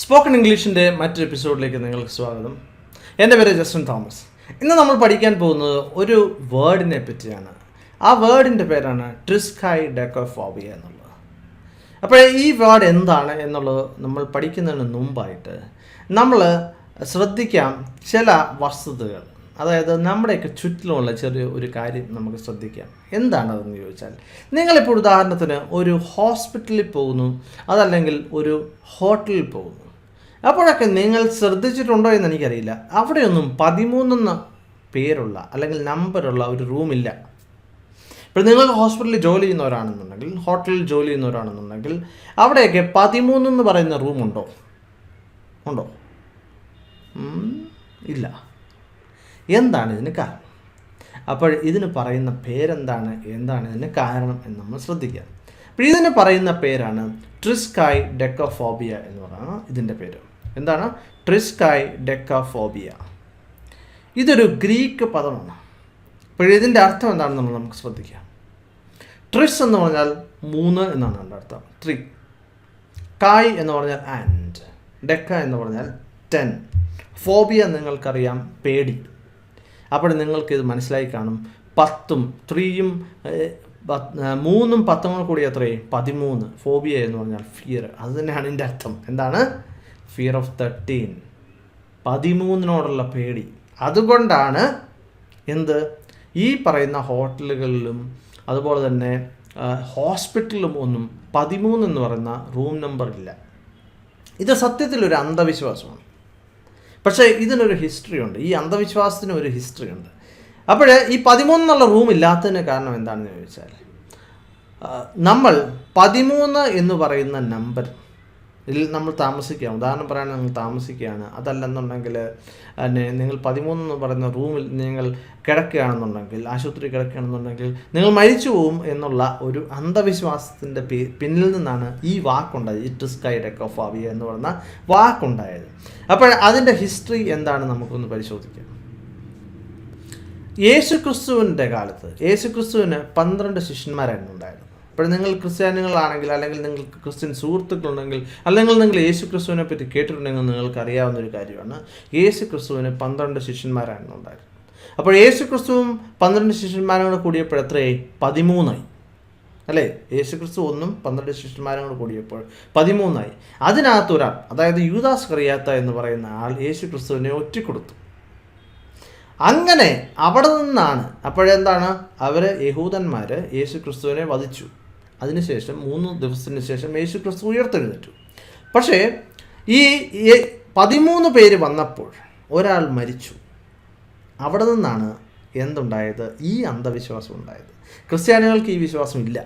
Spoken ഇംഗ്ലീഷിൻ്റെ മറ്റൊരു എപ്പിസോഡിലേക്ക് നിങ്ങൾക്ക് സ്വാഗതം. എൻ്റെ പേര് ജസ്റ്റിൻ തോമസ്. ഇന്ന് നമ്മൾ പഠിക്കാൻ പോകുന്നത് ഒരു വേർഡിനെ പറ്റിയാണ്. ആ വേർഡിൻ്റെ പേരാണ് ട്രിസ്കൈ ഡെക്കോഫോബിയ എന്നുള്ളത്. അപ്പോൾ ഈ വേർഡ് എന്താണ് എന്നുള്ളത് നമ്മൾ പഠിക്കുന്നതിന് മുമ്പായിട്ട് നമ്മൾ ശ്രദ്ധിക്കാം ചില വസ്തുതകൾ. അതായത് നമ്മുടെയൊക്കെ ചുറ്റിലുമുള്ള ചെറിയ ഒരു കാര്യം നമുക്ക് ശ്രദ്ധിക്കാം. എന്താണതെന്ന് ചോദിച്ചാൽ, നിങ്ങളിപ്പോൾ ഉദാഹരണത്തിന് ഒരു ഹോസ്പിറ്റലിൽ പോകുന്നു, അതല്ലെങ്കിൽ ഒരു ഹോട്ടലിൽ പോകുന്നു. അപ്പോഴൊക്കെ നിങ്ങൾ ശ്രദ്ധിച്ചിട്ടുണ്ടോ എന്ന് എനിക്കറിയില്ല, അവിടെയൊന്നും 13 പേരുള്ള അല്ലെങ്കിൽ നമ്പറുള്ള ഒരു റൂമില്ല. ഇപ്പോൾ നിങ്ങൾ ഹോസ്പിറ്റലിൽ ജോലി ചെയ്യുന്നവരാണെന്നുണ്ടെങ്കിൽ, ഹോട്ടലിൽ ജോലി ചെയ്യുന്നവരാണെന്നുണ്ടെങ്കിൽ അവിടെയൊക്കെ 13 എന്ന് പറയുന്ന റൂമുണ്ടോ? ഉണ്ടോ? ഇല്ല. എന്താണ് ഇതിന് കാരണം? അപ്പോൾ ഇതിന് പറയുന്ന പേരെന്താണ്, എന്താണ് ഇതിന് കാരണം എന്ന് നമ്മൾ ശ്രദ്ധിക്കുക. അപ്പോൾ ഇതിന് പറയുന്ന പേരാണ് ട്രിസ്കൈ ഡെക്കോഫോബിയ എന്ന് പറയുന്ന ഇതിൻ്റെ പേര്. എന്താണ്? ട്രിസ്കൈ ഡെക്കോഫോബിയ. ഇതൊരു ഗ്രീക്ക് പദമാണ്. അപ്പോൾ ഇതിൻ്റെ അർത്ഥം എന്താണെന്ന് നമുക്ക് ശ്രദ്ധിക്കാം. ട്രിസ് എന്ന് പറഞ്ഞാൽ 3 എന്നാണ് എൻ്റെ അർത്ഥം. ട്രി. കായ് എന്ന് പറഞ്ഞാൽ ആൻഡ്. ഡെക്ക എന്ന് പറഞ്ഞാൽ 10. ഫോബിയ നിങ്ങൾക്കറിയാം, പേടി. അപ്പോൾ നിങ്ങൾക്കിത് മനസ്സിലായി കാണും. 10ഉം 3ഉം 3ഉം 10ഉം കൂടി എത്രയും 13. ഫോബിയ എന്ന് പറഞ്ഞാൽ ഫിയർ. അത് തന്നെയാണ് ഇതിൻ്റെ അർത്ഥം. എന്താണ്? Fear of 13. 13നോടുള്ള പേടി. അതുകൊണ്ടാണ് ഈ പറയുന്ന ഹോട്ടലുകളിലും അതുപോലെ തന്നെ ഹോസ്പിറ്റലിലും ഒന്നും 13 എന്ന് പറയുന്ന റൂം നമ്പർ ഇല്ല. ഇത് സത്യത്തിലൊരു അന്ധവിശ്വാസമാണ്. പക്ഷേ ഇതിനൊരു ഹിസ്റ്ററി ഉണ്ട്. ഈ അന്ധവിശ്വാസത്തിന് ഒരു ഹിസ്റ്ററി ഉണ്ട്. അപ്പോൾ ഈ 13 എന്നുള്ള റൂം ഇല്ലാത്തതിന് കാരണം എന്താണെന്ന് ചോദിച്ചാൽ, നമ്മൾ 13 എന്ന് പറയുന്ന നമ്പർ നമ്മൾ താമസിക്കുകയാണ്. ഉദാഹരണം പറയുകയാണെങ്കിൽ നിങ്ങൾ താമസിക്കുകയാണ്, അതല്ലെന്നുണ്ടെങ്കിൽ നിങ്ങൾ 13 എന്ന് പറയുന്ന റൂമിൽ നിങ്ങൾ കിടക്കുകയാണെന്നുണ്ടെങ്കിൽ, ആശുപത്രി കിടക്കുകയാണെന്നുണ്ടെങ്കിൽ നിങ്ങൾ മരിച്ചു പോകും എന്നുള്ള ഒരു അന്ധവിശ്വാസത്തിൻ്റെ പിന്നിൽ നിന്നാണ് ഈ വാക്കുണ്ടായത്. ഈ ട്രിസ്കൈ ഡെക്കോഫോബിയ എന്ന് പറയുന്ന വാക്കുണ്ടായത്. അപ്പോൾ അതിൻ്റെ ഹിസ്റ്ററി എന്താണ് നമുക്കൊന്ന് പരിശോധിക്കാം. യേശുക്രിസ്തുവിൻ്റെ കാലത്ത് യേശുക്രിസ്തുവിന് 12 ശിഷ്യന്മാരായിരുന്നു ഉണ്ടായിരുന്നത്. അപ്പോൾ നിങ്ങൾ ക്രിസ്ത്യാനികളാണെങ്കിൽ, അല്ലെങ്കിൽ നിങ്ങൾക്ക് ക്രിസ്ത്യൻ സുഹൃത്തുക്കളുണ്ടെങ്കിൽ, അല്ലെങ്കിൽ നിങ്ങൾ യേശു ക്രിസ്തുവിനെ പറ്റി കേട്ടിട്ടുണ്ടെങ്കിൽ നിങ്ങൾക്ക് അറിയാവുന്ന ഒരു കാര്യമാണ്, യേശു ക്രിസ്തുവിന് 12 ശിഷ്യന്മാരായിരുന്നു ഉണ്ടായിരുന്നത്. അപ്പോൾ യേശു ക്രിസ്തുവും 12 ശിഷ്യന്മാരും കൂടെ കൂടിയപ്പോൾ എത്രയായി? 13ആയി അല്ലേ? യേശു ക്രിസ്തു 1ഉം 12 ശിഷ്യന്മാരും കൂടെ കൂടിയപ്പോൾ 13ആയി. അതിനകത്തൊരാൾ, അതായത് യൂദാസ് കറിയാത്ത എന്ന് പറയുന്ന ആൾ യേശു ക്രിസ്തുവിനെ ഒറ്റിക്കൊടുത്തു. അങ്ങനെ അവിടെ നിന്നാണ് അപ്പോഴെന്താണ് യഹൂദന്മാർ യേശു ക്രിസ്തുവിനെ വധിച്ചു. അതിനുശേഷം 3 ദിവസത്തിന് ശേഷം യേശു ക്രിസ്തു ഉയർത്തെഴുന്നേറ്റു. പക്ഷേ ഈ 13 പേര് വന്നപ്പോൾ ഒരാൾ മരിച്ചു. അവിടെ നിന്നാണ് എന്തുണ്ടായത്? ഈ അന്ധവിശ്വാസം ഉണ്ടായത്. ക്രിസ്ത്യാനികൾക്ക് ഈ വിശ്വാസം ഇല്ല.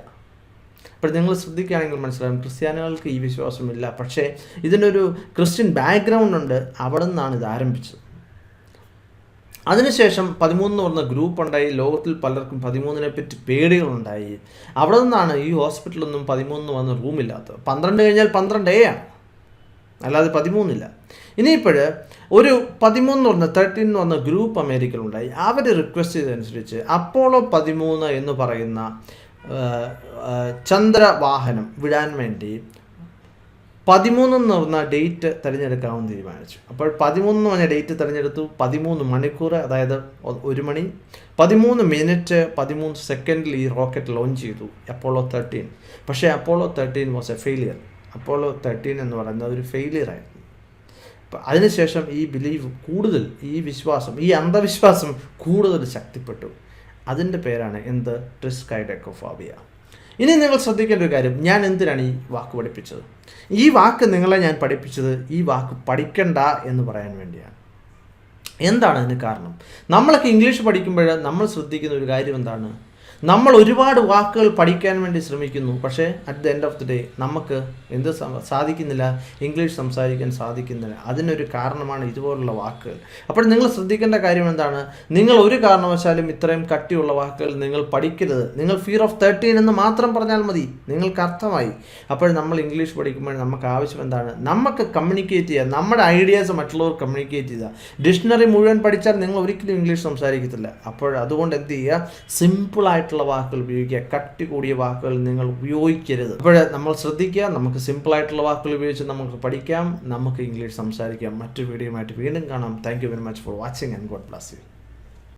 അപ്പോൾ നിങ്ങൾ ശ്രദ്ധിക്കുകയാണെങ്കിൽ മനസ്സിലാകും, ക്രിസ്ത്യാനികൾക്ക് ഈ വിശ്വാസമില്ല. പക്ഷേ ഇതിനൊരു ക്രിസ്ത്യൻ ബാക്ക്ഗ്രൗണ്ട് ഉണ്ട്. അവിടെ നിന്നാണ് ഇത് ആരംഭിച്ചത്. അതിനുശേഷം 13 എന്ന് പറഞ്ഞ ഗ്രൂപ്പ് ഉണ്ടായി. ലോകത്തിൽ പലർക്കും 13നെ പറ്റി പേടികളുണ്ടായി. അവിടെ നിന്നാണ് ഈ ഹോസ്പിറ്റലൊന്നും 13 വന്ന റൂമില്ലാത്തത്. 12 കഴിഞ്ഞാൽ 12A ആണ്, അല്ലാതെ 13 ഇല്ല. ഇനിയിപ്പോൾ ഒരു 13 എന്ന് പറഞ്ഞ 13 എന്ന് പറഞ്ഞ ഗ്രൂപ്പ് അമേരിക്കയിലുണ്ടായി. അവർ റിക്വസ്റ്റ് ചെയ്തതനുസരിച്ച് അപ്പോളോ 13 എന്ന് പറയുന്ന ചന്ദ്രവാഹനം വിടാൻ വേണ്ടി 13 എന്ന് പറഞ്ഞ ഡേറ്റ് തിരഞ്ഞെടുക്കാമെന്ന് തീരുമാനിച്ചു. അപ്പോൾ 13 എന്ന് പറഞ്ഞ ഡേറ്റ് തിരഞ്ഞെടുത്തു. 13 മണിക്കൂർ, അതായത് 1 മണി 13 മിനിറ്റ് 13 സെക്കൻഡിൽ ഈ റോക്കറ്റ് ലോഞ്ച് ചെയ്തു, അപ്പോളോ 13. പക്ഷേ Apollo 13 was A failure. Apollo 13 എന്ന് പറയുന്നത് ഒരു ഫെയിലിയർ ആയിരുന്നു. അപ്പം അതിനുശേഷം ഈ ബിലീവ് കൂടുതൽ, ഈ വിശ്വാസം, ഈ അന്ധവിശ്വാസം കൂടുതൽ ശക്തിപ്പെട്ടു. അതിൻ്റെ പേരാണ് ട്രിസ്കൈ ഡെക്കോഫോബിയ. ഇനി നിങ്ങൾ ശ്രദ്ധിക്കേണ്ട ഒരു കാര്യം, ഞാൻ എന്തിനാണ് ഈ വാക്ക് പഠിപ്പിച്ചത്? ഈ വാക്ക് നിങ്ങളെ ഞാൻ പഠിപ്പിച്ചത് ഈ വാക്ക് പഠിക്കണ്ട എന്ന് പറയാൻ വേണ്ടിയാണ്. എന്താണ് അതിന് കാരണം? നമ്മളൊക്കെ ഇംഗ്ലീഷ് പഠിക്കുമ്പോൾ നമ്മൾ ശ്രദ്ധിക്കുന്ന ഒരു കാര്യം എന്താണ്? നമ്മൾ ഒരുപാട് വാക്കുകൾ പഠിക്കാൻ വേണ്ടി ശ്രമിക്കുന്നു. പക്ഷേ at the end of the day നമുക്ക് സാധിക്കുന്നില്ല, ഇംഗ്ലീഷ് സംസാരിക്കാൻ സാധിക്കുന്നില്ല. അതിനൊരു കാരണമാണ് ഇതുപോലുള്ള വാക്കുകൾ. അപ്പോൾ നിങ്ങൾ ശ്രദ്ധിക്കേണ്ട കാര്യം എന്താണ്? നിങ്ങൾ ഒരു കാരണവശാലും ഇത്രയും കട്ടിയുള്ള വാക്കുകൾ നിങ്ങൾ പഠിക്കരുത്. നിങ്ങൾ ഫിയർ ഓഫ് 13 എന്ന് മാത്രം പറഞ്ഞാൽ മതി, നിങ്ങൾക്ക് അർത്ഥമായി. അപ്പോൾ നമ്മൾ ഇംഗ്ലീഷ് പഠിക്കുമ്പോൾ നമുക്ക് ആവശ്യം എന്താണ്? നമുക്ക് കമ്മ്യൂണിക്കേറ്റ് ചെയ്യുക, നമ്മുടെ ഐഡിയാസ് മറ്റുള്ളവർ കമ്മ്യൂണിക്കേറ്റ് ചെയ്യുക. ഡിക്ഷണറി മുഴുവൻ പഠിച്ചാൽ നിങ്ങൾ ഒരിക്കലും ഇംഗ്ലീഷ് സംസാരിക്കത്തില്ല. അപ്പോൾ അതുകൊണ്ട് എന്ത് ചെയ്യുക? സിമ്പിളായിട്ടുള്ള സിമ്പിളായിട്ടുള്ള വാക്കുകൾ ഉപയോഗിക്കുക. കട്ടി കൂടിയ വാക്കുകൾ നിങ്ങൾ ഉപയോഗിക്കരുത്. അപ്പോൾ നമ്മൾ ശ്രദ്ധിക്കുക, നമുക്ക് സിമ്പിളായിട്ടുള്ള വാക്കുകൾ ഉപയോഗിച്ച് നമുക്ക് പഠിക്കാം, നമുക്ക് ഇംഗ്ലീഷ് സംസാരിക്കാം. മറ്റൊരു വീഡിയോയുമായിട്ട് വീണ്ടും കാണാം. Thank you very much for watching and God bless you.